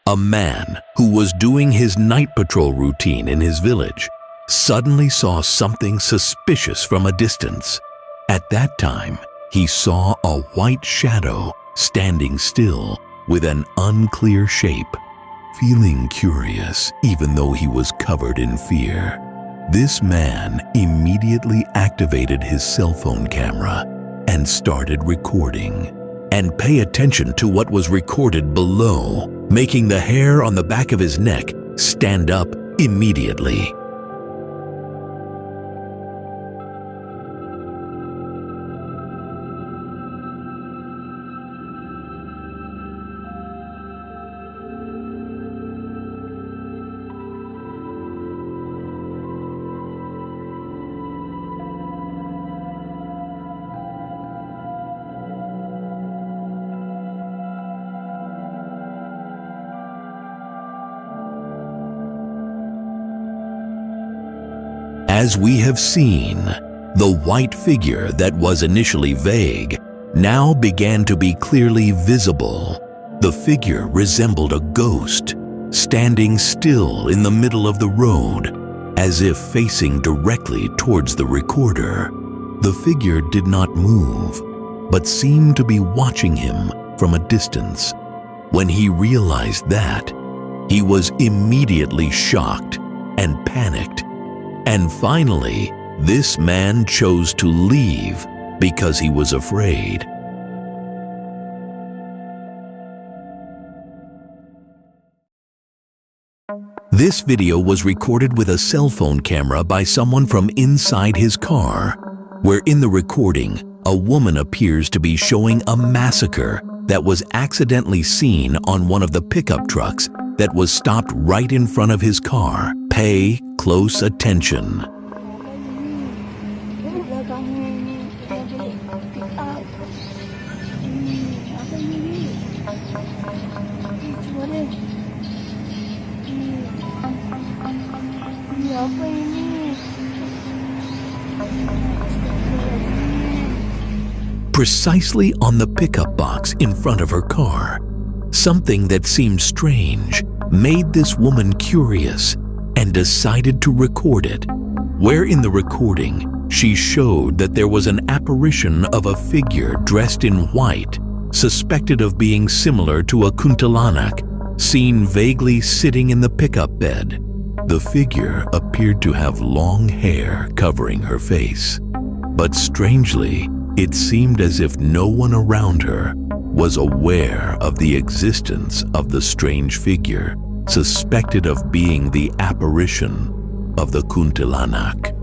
A man who was doing his night patrol routine in his village suddenly saw something suspicious from a distance. At that time, he saw a white shadow standing still with an unclear shape. Feeling curious, even though he was covered in fear, this man immediately activated his cell phone camera and started recording. And pay attention to what was recorded below, making the hair on the back of his neck stand up immediately. As we have seen, the white figure that was initially vague now began to be clearly visible. The figure resembled a ghost, standing still in the middle of the road, as if facing directly towards the recorder. The figure did not move, but seemed to be watching him from a distance. When he realized that, he was immediately shocked and panicked. And finally, this man chose to leave because he was afraid. This video was recorded with a cell phone camera by someone from inside his car, where in the recording, a woman appears to be showing a massacre that was accidentally seen on one of the pickup trucks that was stopped right in front of his car. Pay close attention. Precisely on the pickup box in front of her car, something that seemed strange made this woman curious and decided to record it, where in the recording she showed that there was an apparition of a figure dressed in white, suspected of being similar to a kuntilanak, seen vaguely sitting in the pickup bed. The figure appeared to have long hair covering her face, but strangely, it seemed as if no one around her was aware of the existence of the strange figure, suspected of being the apparition of the kuntilanak.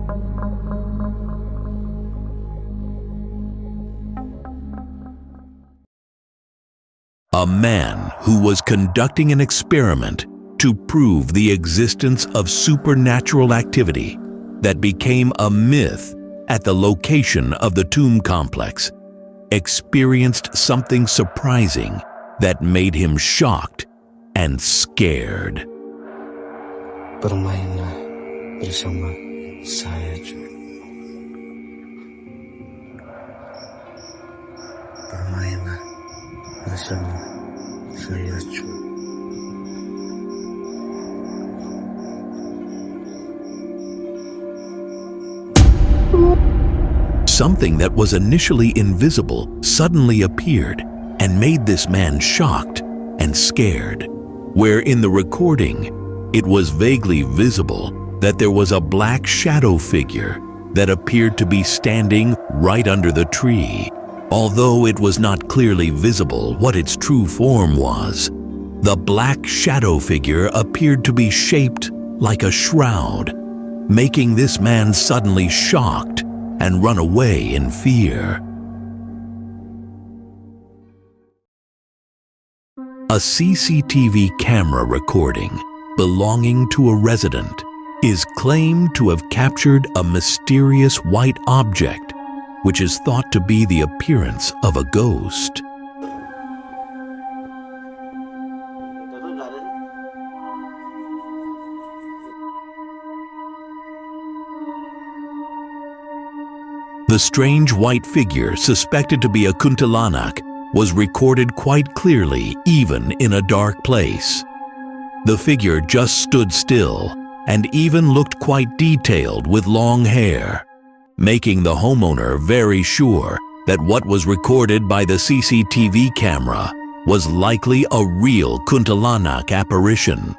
A man who was conducting an experiment to prove the existence of supernatural activity that became a myth at the location of the tomb complex experienced something surprising that made him shocked and scared. Bermainlah bersama saya, Ju. Bermainlah bersama saya, Ju. Something that was initially invisible suddenly appeared and made this man shocked and scared, where in the recording, it was vaguely visible that there was a black shadow figure that appeared to be standing right under the tree. Although it was not clearly visible what its true form was, the black shadow figure appeared to be shaped like a shroud, making this man suddenly shocked and run away in fear. A CCTV camera recording belonging to a resident is claimed to have captured a mysterious white object, which is thought to be the appearance of a ghost. The strange white figure suspected to be a kuntilanak was recorded quite clearly even in a dark place. The figure just stood still and even looked quite detailed with long hair, making the homeowner very sure that what was recorded by the CCTV camera was likely a real kuntilanak apparition.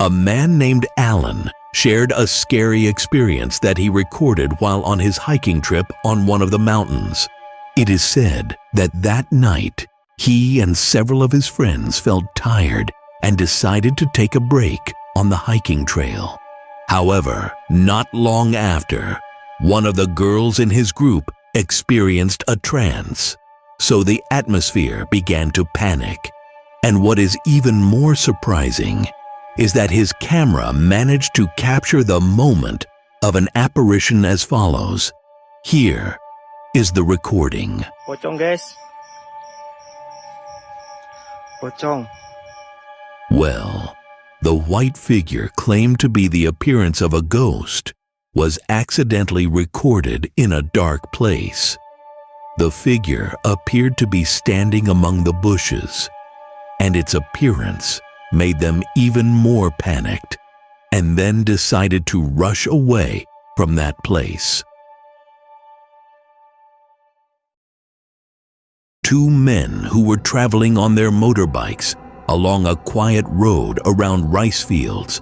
A man named Alan shared a scary experience that he recorded while on his hiking trip on one of the mountains. It is said that that night, he and several of his friends felt tired and decided to take a break on the hiking trail. However, not long after, one of the girls in his group experienced a trance, so the atmosphere began to panic. And what is even more surprising is that his camera managed to capture the moment of an apparition as follows. Here is the recording. Pocong guys. Pocong. Well, the white figure claimed to be the appearance of a ghost was accidentally recorded in a dark place. The figure appeared to be standing among the bushes, and its appearance made them even more panicked, and then decided to rush away from that place. Two men who were traveling on their motorbikes along a quiet road around rice fields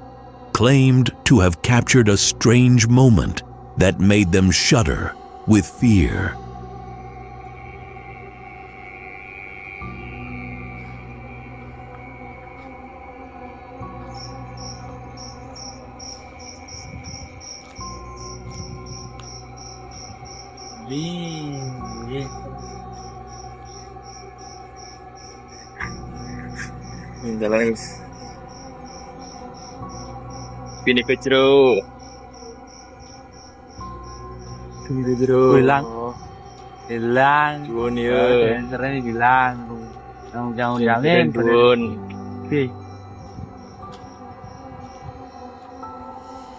claimed to have captured a strange moment that made them shudder with fear. Jalan guys. Pini kecero. Pini kecero. Hilang. Hilang. Juon ya. Internet hilang. Jangan jamin. Juon. Oke.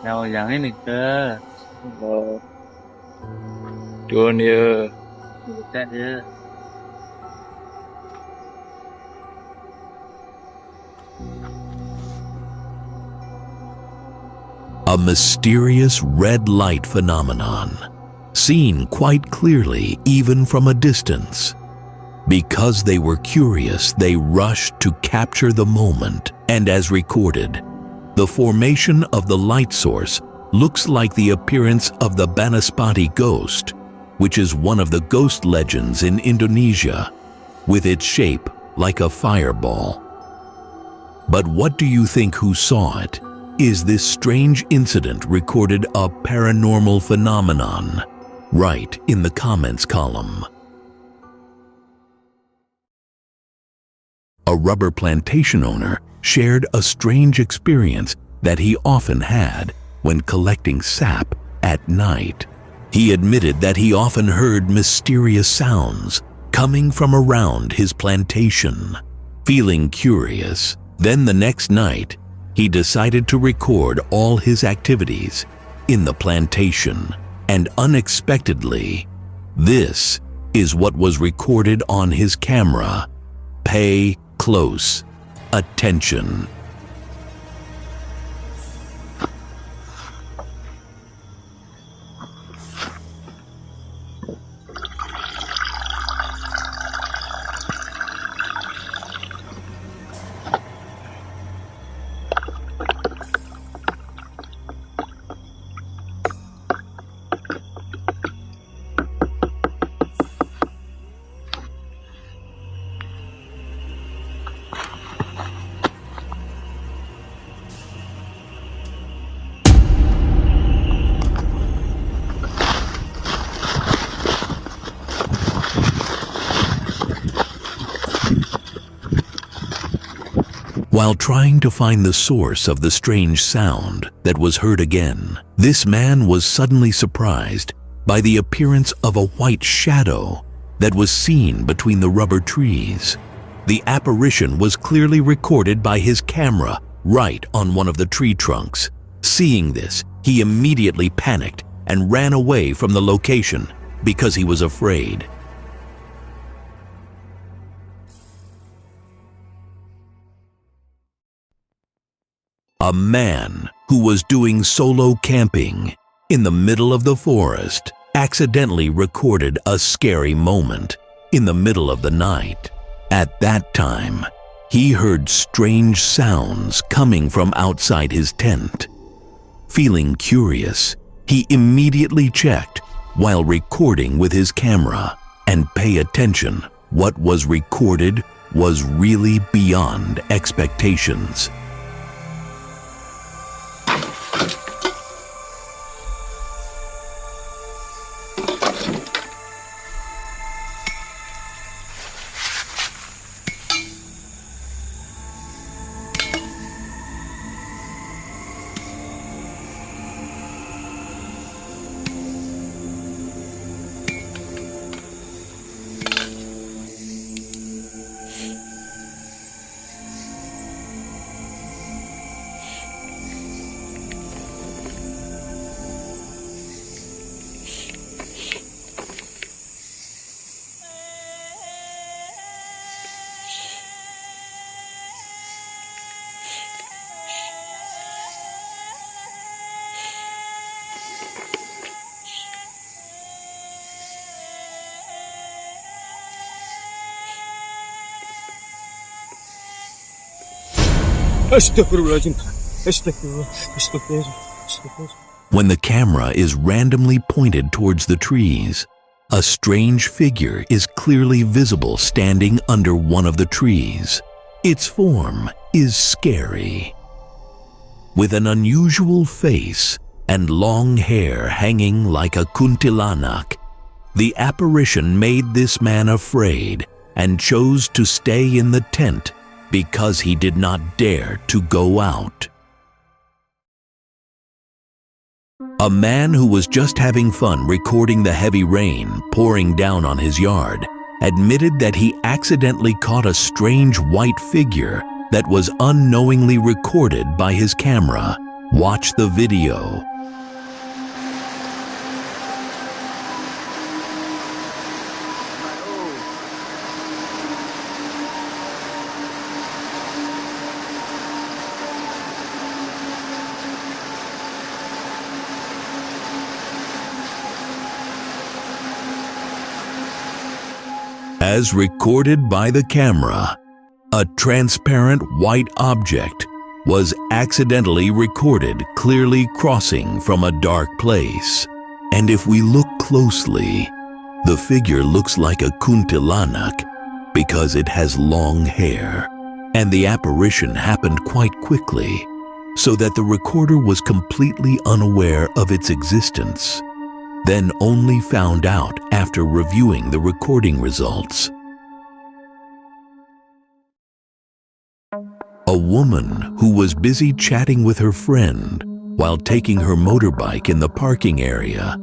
Jangan ini ke. Juon ya. Kita dia. A mysterious red light phenomenon, seen quite clearly even from a distance. Because they were curious, they rushed to capture the moment, and as recorded, the formation of the light source looks like the appearance of the Banaspati ghost, which is one of the ghost legends in Indonesia, with its shape like a fireball. But what do you think who saw it? Is this strange incident recorded a paranormal phenomenon? Write in the comments column. A rubber plantation owner shared a strange experience that he often had when collecting sap at night. He admitted that he often heard mysterious sounds coming from around his plantation. Feeling curious, then the next night, he decided to record all his activities in the plantation, and unexpectedly, this is what was recorded on his camera. Pay close attention. While trying to find the source of the strange sound that was heard again, this man was suddenly surprised by the appearance of a white shadow that was seen between the rubber trees. The apparition was clearly recorded by his camera right on one of the tree trunks. Seeing this, he immediately panicked and ran away from the location because he was afraid. A man who was doing solo camping in the middle of the forest accidentally recorded a scary moment in the middle of the night. At that time, he heard strange sounds coming from outside his tent. Feeling curious, he immediately checked while recording with his camera, and pay attention, what was recorded was really beyond expectations. When the camera is randomly pointed towards the trees, a strange figure is clearly visible standing under one of the trees. Its form is scary. With an unusual face and long hair hanging like a kuntilanak, the apparition made this man afraid and chose to stay in the tent because he did not dare to go out. A man who was just having fun recording the heavy rain pouring down on his yard admitted that he accidentally caught a strange white figure that was unknowingly recorded by his camera. Watch the video. As recorded by the camera, a transparent white object was accidentally recorded clearly crossing from a dark place. And if we look closely, the figure looks like a kuntilanak because it has long hair, and the apparition happened quite quickly, so that the recorder was completely unaware of its existence, then only found out after reviewing the recording results. A woman who was busy chatting with her friend while taking her motorbike in the parking area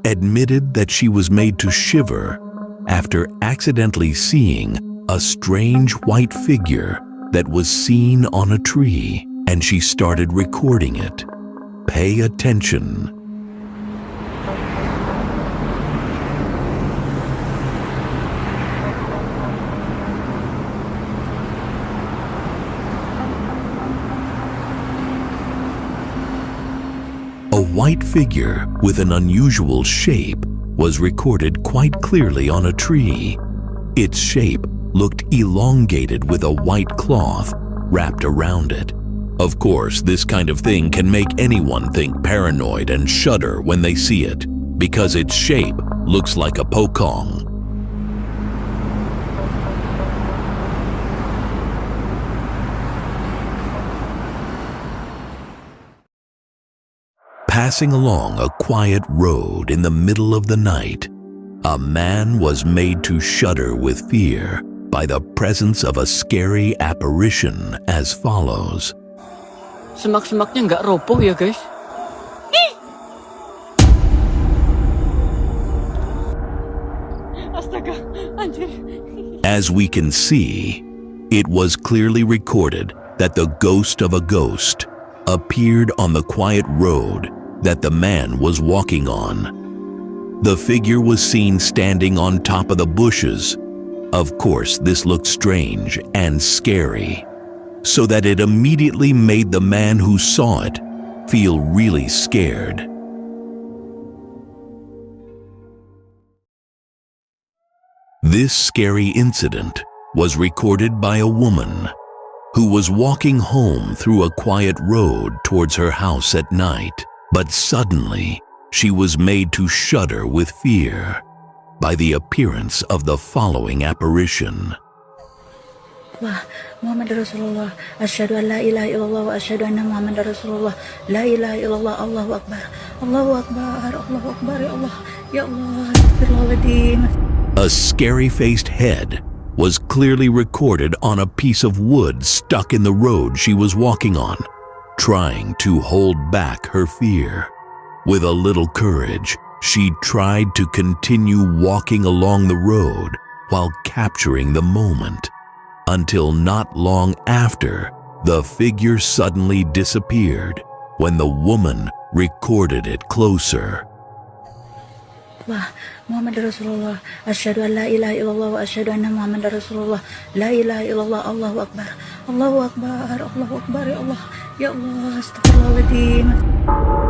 admitted that she was made to shiver after accidentally seeing a strange white figure that was seen on a tree, and she started recording it. Pay attention. A white figure with an unusual shape was recorded quite clearly on a tree. Its shape looked elongated with a white cloth wrapped around it. Of course, this kind of thing can make anyone think paranoid and shudder when they see it, because its shape looks like a pokong. Passing along a quiet road in the middle of the night, a man was made to shudder with fear by the presence of a scary apparition as follows. Semak-semaknya nggak roboh ya guys? Astaga, anjir. As we can see, it was clearly recorded that the ghost of a ghost appeared on the quiet road that the man was walking on. The figure was seen standing on top of the bushes. Of course, this looked strange and scary. so that it immediately made the man who saw it feel really scared. This scary incident was recorded by a woman who was walking home through a quiet road towards her house at night, but suddenly she was made to shudder with fear by the appearance of the following apparition. Wah, Muhammad Rasulullah, asyhadu an la ilaha illallah wa asyhadu anna Muhammad Rasulullah, la ilaha illallah, Allahu akbar, Allahu akbar, Allahu akbar, ya Allah, astagfirullahaladzim. A scary-faced head was clearly recorded on a piece of wood stuck in the road she was walking on, trying to hold back her fear. With a little courage, she tried to continue walking along the road while capturing the moment, until not long after, the figure suddenly disappeared when the woman recorded it closer. Wah, Muhammad Rasulullah, asyhadu an la ilaha illallah wa asyhadu anna Muhammad Rasulullah, la ilaha illallah, Allahu akbar, Allahu akbar, Allahu akbar, ya Allah, astagfirullahaladzim.